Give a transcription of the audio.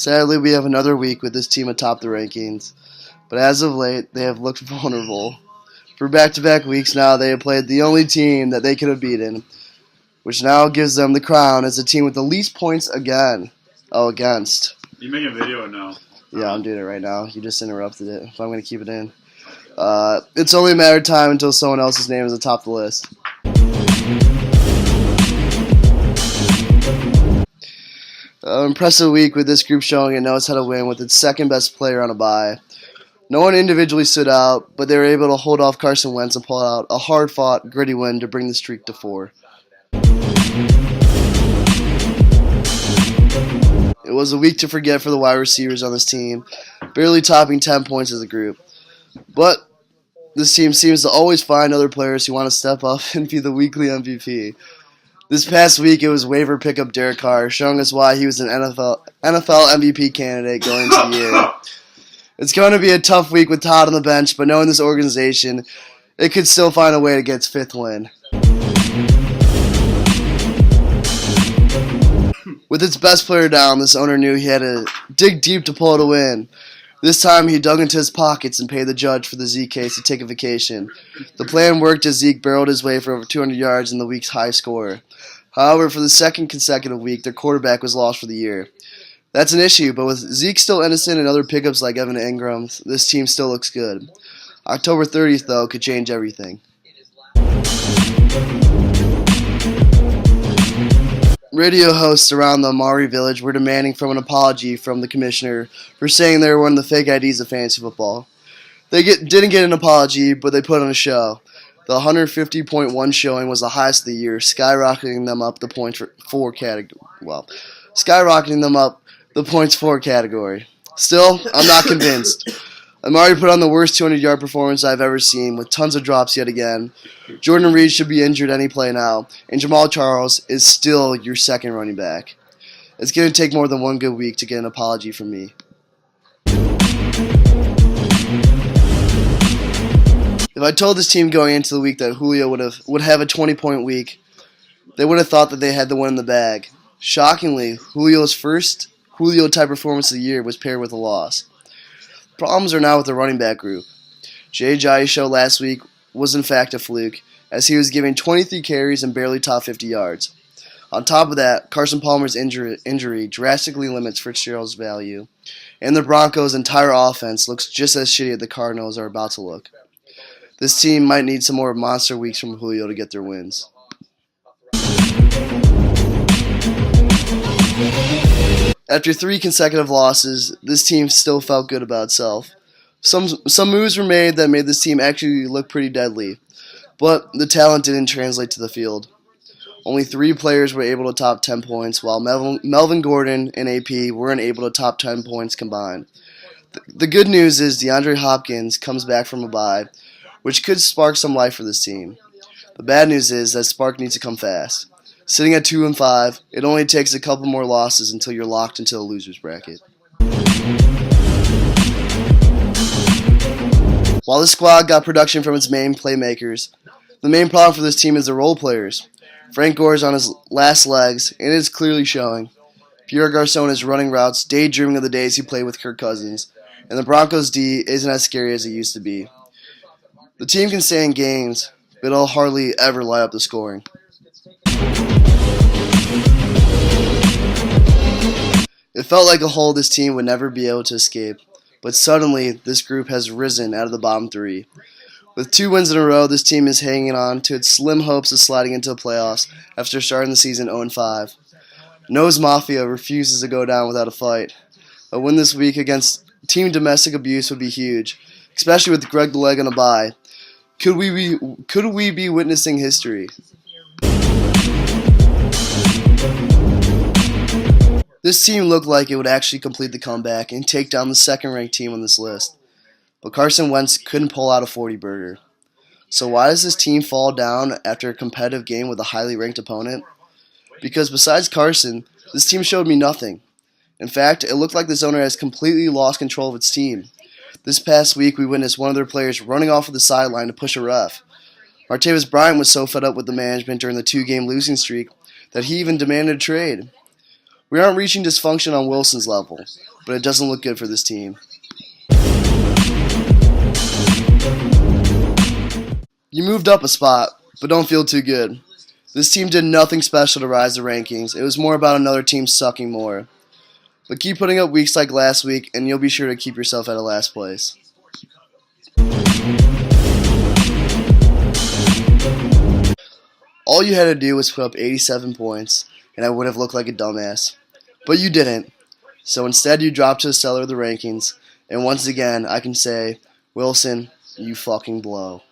Sadly, we have another week with this team atop the rankings, but as of late, they have looked vulnerable. For back-to-back weeks now, they have played the only team that they could have beaten, which now gives them the crown as the team with the least points against. You making a video now? Yeah, I'm doing it right now. You just interrupted it, so I'm going to keep it in. It's only a matter of time until someone else's name is atop the list. Impressive week with this group showing it knows how to win with its second best player on a bye. No one individually stood out, but they were able to hold off Carson Wentz and pull out a hard-fought, gritty win to bring the streak to 4. It was a week to forget for the wide receivers on this team, barely topping 10 points as a group. But this team seems to always find other players who want to step up and be the weekly MVP. This past week, it was waiver pickup Derek Carr, showing us why he was an NFL MVP candidate going into the year. It's going to be a tough week with Todd on the bench, but knowing this organization, it could still find a way to get its 5th win. With its best player down, this owner knew he had to dig deep to pull it a win. This time, he dug into his pockets and paid the judge for the Zeke case to take a vacation. The plan worked as Zeke barreled his way for over 200 yards in the week's high score. However, for the second consecutive week, their quarterback was lost for the year. That's an issue, but with Zeke still innocent and other pickups like Evan Ingram, this team still looks good. October 30th, though, could change everything. Radio hosts around the Amari Village were demanding an apology from the commissioner for saying they were one of the fake IDs of fantasy football. They didn't get an apology, but they put on a show. The 150.1 showing was the highest of the year, skyrocketing them up the points for category. Still, I'm not convinced. Amari put on the worst 200-yard performance I've ever seen, with tons of drops yet again. Jordan Reed should be injured any play now, and Jamal Charles is still your second running back. It's going to take more than one good week to get an apology from me. If I told this team going into the week that Julio would have a 20-point week, they would have thought that they had the win in the bag. Shockingly, Julio's first Julio-type performance of the year was paired with a loss. Problems are now with the running back group. Jay Ajayi's show last week was in fact a fluke, as he was giving 23 carries and barely topped 50 yards. On top of that, Carson Palmer's injury drastically limits Fitzgerald's value, and the Broncos' entire offense looks just as shitty as the Cardinals are about to look. This team might need some more monster weeks from Julio to get their wins. After 3 consecutive losses, this team still felt good about itself. Some moves were made that made this team actually look pretty deadly, but the talent didn't translate to the field. Only 3 players were able to top 10 points, while Melvin Gordon and AP weren't able to top 10 points combined. The good news is DeAndre Hopkins comes back from a bye, which could spark some life for this team. The bad news is that spark needs to come fast. Sitting at 2-5, it only takes a couple more losses until you're locked into the loser's bracket. While this squad got production from its main playmakers, the main problem for this team is the role players. Frank Gore is on his last legs, and it is clearly showing. Pierre Garçon is running routes, daydreaming of the days he played with Kirk Cousins, and the Broncos' D isn't as scary as it used to be. The team can stay in games, but it'll hardly ever light up the scoring. It felt like a hole this team would never be able to escape, but suddenly this group has risen out of the bottom 3. With 2 wins in a row, this team is hanging on to its slim hopes of sliding into the playoffs after starting the season 0-5. Nose Mafia refuses to go down without a fight. A win this week against team domestic abuse would be huge, especially with Greg the Leg on a bye. Could we be witnessing history? This team looked like it would actually complete the comeback and take down the second-ranked team on this list. But Carson Wentz couldn't pull out a 40-burger. So why does this team fall down after a competitive game with a highly ranked opponent? Because besides Carson, this team showed me nothing. In fact, it looked like this owner has completely lost control of its team. This past week, we witnessed one of their players running off of the sideline to push a ref. Martavis Bryant was so fed up with the management during the 2-game losing streak that he even demanded a trade. We aren't reaching dysfunction on Wilson's level, but it doesn't look good for this team. You moved up a spot, but don't feel too good. This team did nothing special to rise the rankings. It was more about another team sucking more. But keep putting up weeks like last week, and you'll be sure to keep yourself out of last place. All you had to do was put up 87 points, and I would have looked like a dumbass. But you didn't. So instead, you dropped to the cellar of the rankings, and once again, I can say, Wilson, you fucking blow.